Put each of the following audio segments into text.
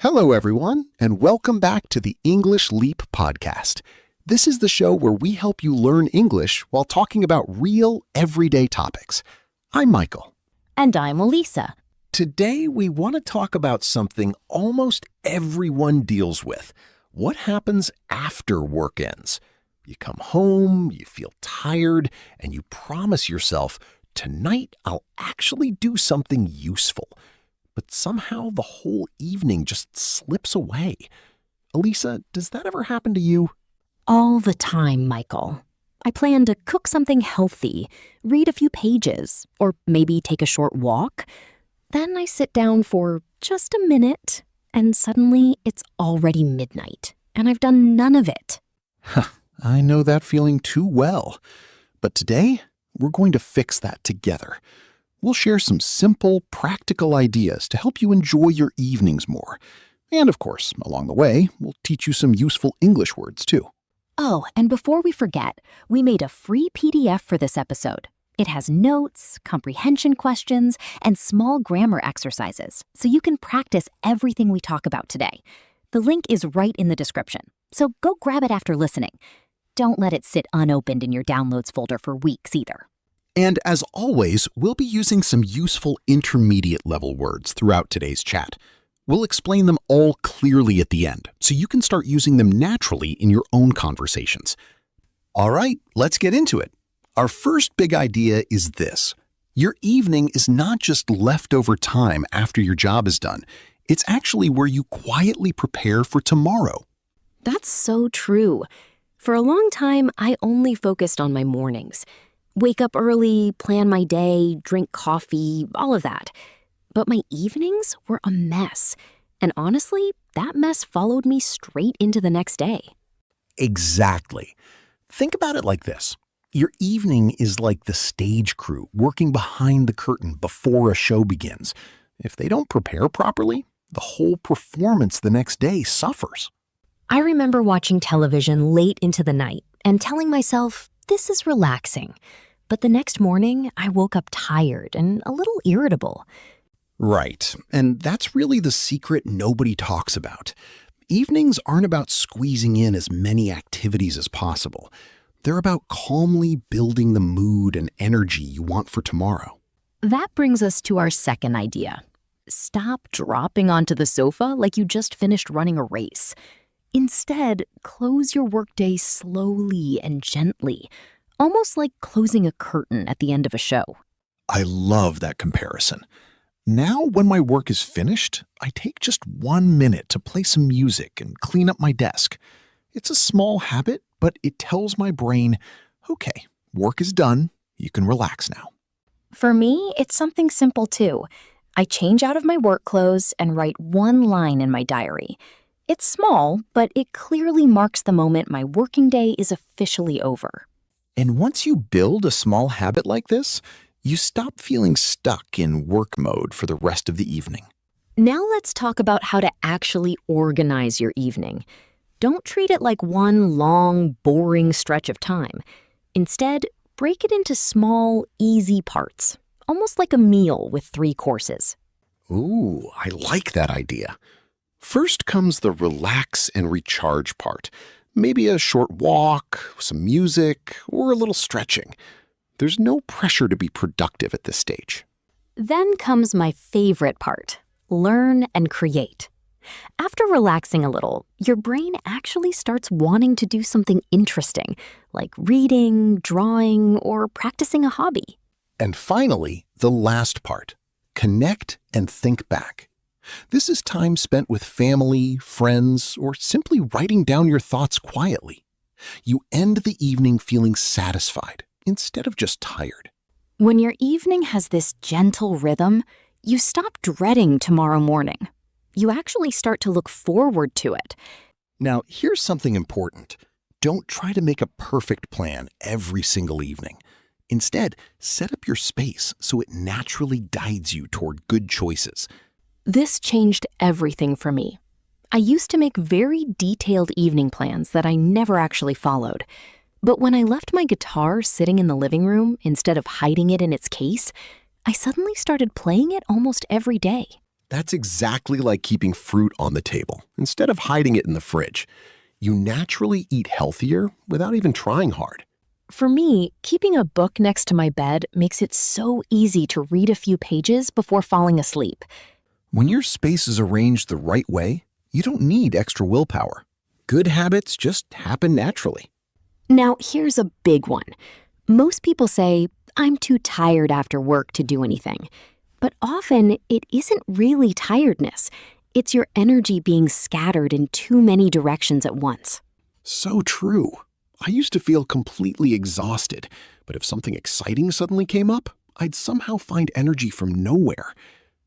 Hello, everyone, and welcome back to the English Leap podcast. This is the show where we help you learn English while talking about real, everyday topics. I'm Michael. And I'm Alisa. Today, we want to talk about something almost everyone deals with. What happens after work ends? You come home, you feel tired, and you promise yourself, tonight I'll actually do something useful. But somehow the whole evening just slips away. Alisa, does that ever happen to you? All the time, Michael. I plan to cook something healthy, read a few pages, or maybe take a short walk. Then I sit down for just a minute, and suddenly it's already midnight, and I've done none of it. I know that feeling too well. But today, we're going to fix that together. We'll share some simple, practical ideas to help you enjoy your evenings more. And of course, along the way, we'll teach you some useful English words too. Oh, and before we forget, we made a free PDF for this episode. It has notes, comprehension questions, and small grammar exercises, so you can practice everything we talk about today. The link is right in the description, so go grab it after listening. Don't let it sit unopened in your downloads folder for weeks either. And as always, we'll be using some useful intermediate level words throughout today's chat. We'll explain them all clearly at the end, so you can start using them naturally in your own conversations. All right, let's get into it. Our first big idea is this. Your evening is not just leftover time after your job is done. It's actually where you quietly prepare for tomorrow. That's so true. For a long time, I only focused on my mornings. Wake up early, plan my day, drink coffee, all of that. But my evenings were a mess. And honestly, that mess followed me straight into the next day. Exactly. Think about it like this. Your evening is like the stage crew working behind the curtain before a show begins. If they don't prepare properly, the whole performance the next day suffers. I remember watching television late into the night and telling myself, this is relaxing. But the next morning, I woke up tired and a little irritable. Right, and that's really the secret nobody talks about. Evenings aren't about squeezing in as many activities as possible. They're about calmly building the mood and energy you want for tomorrow. That brings us to our second idea. Stop dropping onto the sofa like you just finished running a race. Instead, close your workday slowly and gently, almost like closing a curtain at the end of a show. I love that comparison. Now, when my work is finished, I take just 1 minute to play some music and clean up my desk. It's a small habit, but it tells my brain, okay, work is done, you can relax now. For me, it's something simple too. I change out of my work clothes and write one line in my diary. It's small, but it clearly marks the moment my working day is officially over. And once you build a small habit like this, you stop feeling stuck in work mode for the rest of the evening. Now let's talk about how to actually organize your evening. Don't treat it like one long, boring stretch of time. Instead, break it into small, easy parts, almost like a meal with 3 courses. Ooh, I like that idea. First comes the relax and recharge part. Maybe a short walk, some music, or a little stretching. There's no pressure to be productive at this stage. Then comes my favorite part, learn and create. After relaxing a little, your brain actually starts wanting to do something interesting, like reading, drawing, or practicing a hobby. And finally, the last part, connect and think back. This is time spent with family, friends, or simply writing down your thoughts quietly. You end the evening feeling satisfied instead of just tired. When your evening has this gentle rhythm, you stop dreading tomorrow morning. You actually start to look forward to it. Now, here's something important. Don't try to make a perfect plan every single evening. Instead, set up your space so it naturally guides you toward good choices. This changed everything for me. I used to make very detailed evening plans that I never actually followed. But when I left my guitar sitting in the living room instead of hiding it in its case, I suddenly started playing it almost every day. That's exactly like keeping fruit on the table instead of hiding it in the fridge. You naturally eat healthier without even trying hard. For me, keeping a book next to my bed makes it so easy to read a few pages before falling asleep. When your space is arranged the right way, you don't need extra willpower. Good habits just happen naturally. Now, here's a big one. Most people say, I'm too tired after work to do anything. But often, it isn't really tiredness. It's your energy being scattered in too many directions at once. So true. I used to feel completely exhausted, but if something exciting suddenly came up, I'd somehow find energy from nowhere.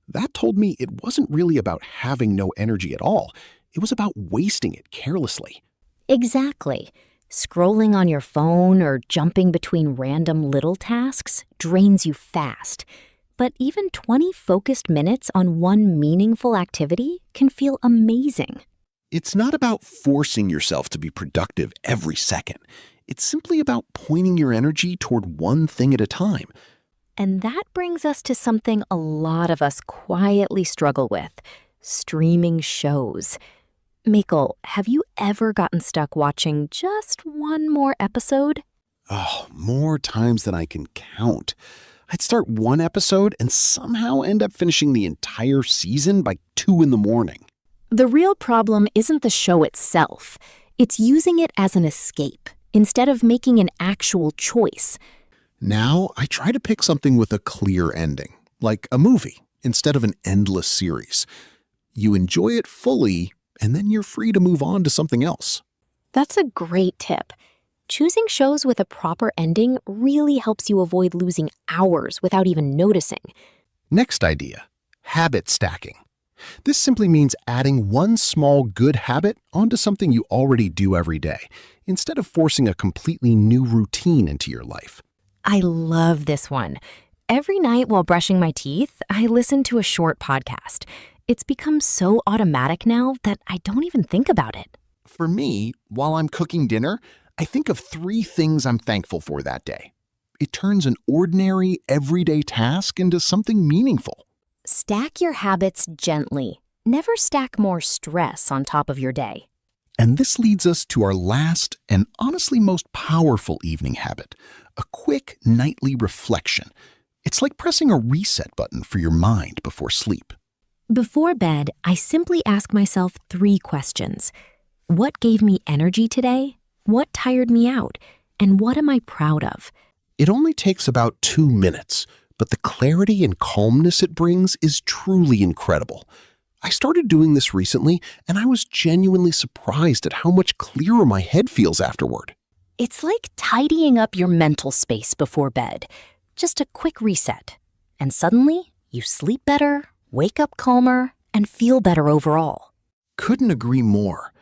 That told me it wasn't really about having no energy at all. It was about wasting it carelessly. Exactly. Scrolling on your phone or jumping between random little tasks drains you fast. But even 20 focused minutes on one meaningful activity can feel amazing. It's not about forcing yourself to be productive every second. It's simply about pointing your energy toward one thing at a time. And that brings us to something a lot of us quietly struggle with: streaming shows. Micle, have you ever gotten stuck watching just one more episode? Oh, more times than I can count. I'd start one episode and somehow end up finishing the entire season by 2 in the morning. The real problem isn't the show itself. It's using it as an escape instead of making an actual choice. Now, I try to pick something with a clear ending, like a movie, instead of an endless series. You enjoy it fully, and then you're free to move on to something else. That's a great tip. Choosing shows with a proper ending really helps you avoid losing hours without even noticing. Next idea, habit stacking. This simply means adding one small good habit onto something you already do every day, instead of forcing a completely new routine into your life. I love this one. Every night while brushing my teeth, I listen to a short podcast. It's become so automatic now that I don't even think about it. For me, while I'm cooking dinner, I think of 3 things I'm thankful for that day. It turns an ordinary, everyday task into something meaningful. Stack your habits gently. Never stack more stress on top of your day. And this leads us to our last and honestly most powerful evening habit, a quick nightly reflection. It's like pressing a reset button for your mind before sleep. Before bed, I simply ask myself 3 questions. What gave me energy today? What tired me out? And what am I proud of? It only takes about 2 minutes, but the clarity and calmness it brings is truly incredible. I started doing this recently, and I was genuinely surprised at how much clearer my head feels afterward. It's like tidying up your mental space before bed. Just a quick reset. And suddenly, you sleep better, wake up calmer, and feel better overall. Couldn't agree more.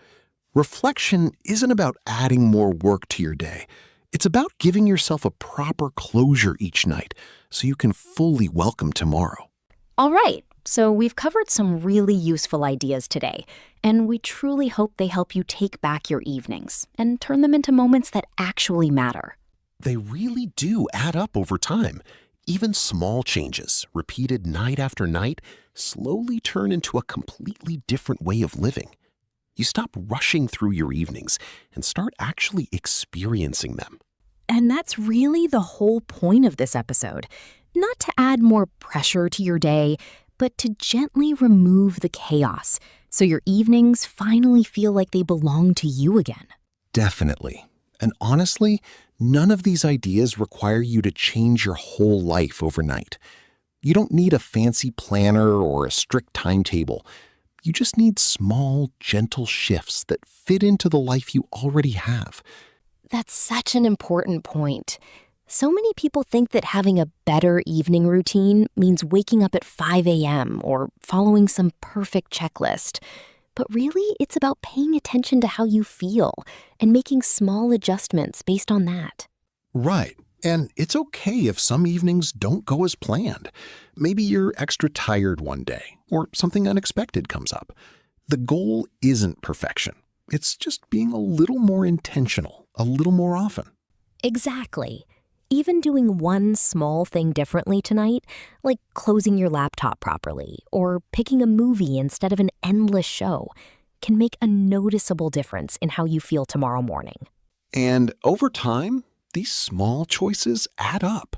Reflection isn't about adding more work to your day. It's about giving yourself a proper closure each night so you can fully welcome tomorrow. All right, so we've covered some really useful ideas today, and we truly hope they help you take back your evenings and turn them into moments that actually matter. They really do add up over time. Even small changes, repeated night after night, slowly turn into a completely different way of living. You stop rushing through your evenings and start actually experiencing them. And that's really the whole point of this episode. Not to add more pressure to your day, but to gently remove the chaos so your evenings finally feel like they belong to you again. Definitely. And honestly, none of these ideas require you to change your whole life overnight. You don't need a fancy planner or a strict timetable. You just need small, gentle shifts that fit into the life you already have. That's such an important point. So many people think that having a better evening routine means waking up at 5 a.m. or following some perfect checklist. But really, it's about paying attention to how you feel and making small adjustments based on that. Right. And it's okay if some evenings don't go as planned. Maybe you're extra tired one day, or something unexpected comes up. The goal isn't perfection. It's just being a little more intentional, a little more often. Exactly. Even doing one small thing differently tonight, like closing your laptop properly or picking a movie instead of an endless show, can make a noticeable difference in how you feel tomorrow morning. And over time, these small choices add up.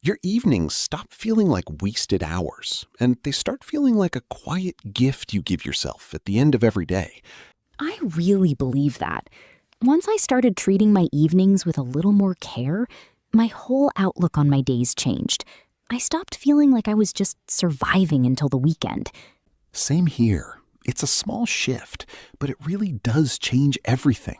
Your evenings stop feeling like wasted hours, and they start feeling like a quiet gift you give yourself at the end of every day. I really believe that. Once I started treating my evenings with a little more care, my whole outlook on my days changed. I stopped feeling like I was just surviving until the weekend. Same here. It's a small shift, but it really does change everything.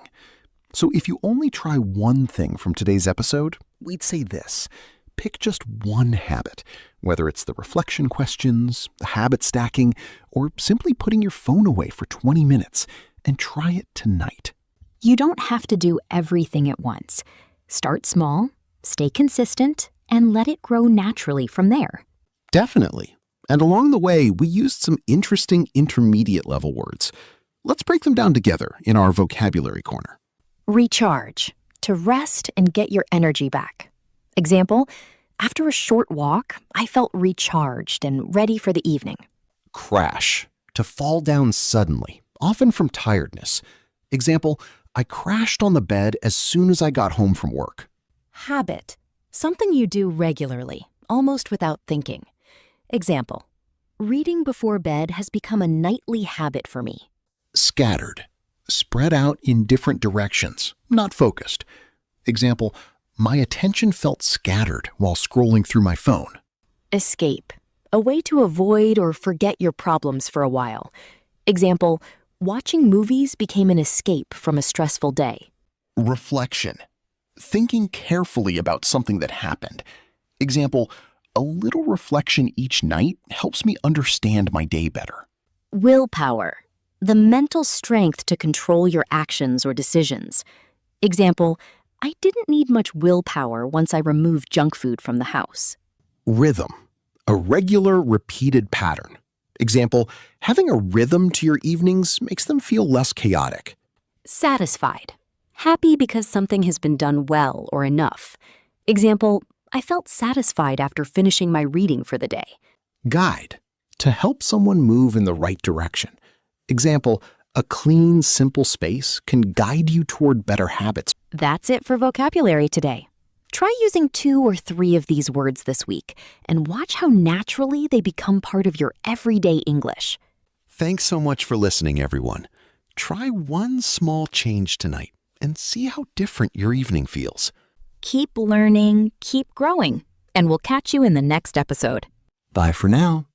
So if you only try one thing from today's episode, we'd say this. Pick just one habit, whether it's the reflection questions, the habit stacking, or simply putting your phone away for 20 minutes, and try it tonight. You don't have to do everything at once. Start small, stay consistent, and let it grow naturally from there. Definitely. And along the way, we used some interesting intermediate level words. Let's break them down together in our vocabulary corner. Recharge, to rest and get your energy back. Example, after a short walk, I felt recharged and ready for the evening. Crash, to fall down suddenly, often from tiredness. Example, I crashed on the bed as soon as I got home from work. Habit, something you do regularly, almost without thinking. Example, reading before bed has become a nightly habit for me. Scattered, spread out in different directions, not focused. Example, my attention felt scattered while scrolling through my phone. Escape, a way to avoid or forget your problems for a while. Example, watching movies became an escape from a stressful day. Reflection, thinking carefully about something that happened. Example, a little reflection each night helps me understand my day better. Willpower, the mental strength to control your actions or decisions. Example, I didn't need much willpower once I removed junk food from the house. Rhythm, a regular, repeated pattern. Example, having a rhythm to your evenings makes them feel less chaotic. Satisfied, happy because something has been done well or enough. Example, I felt satisfied after finishing my reading for the day. Guide, to help someone move in the right direction. Example, a clean, simple space can guide you toward better habits. That's it for vocabulary today. Try using 2 or 3 of these words this week and watch how naturally they become part of your everyday English. Thanks so much for listening, everyone. Try one small change tonight and see how different your evening feels. Keep learning, keep growing, and we'll catch you in the next episode. Bye for now.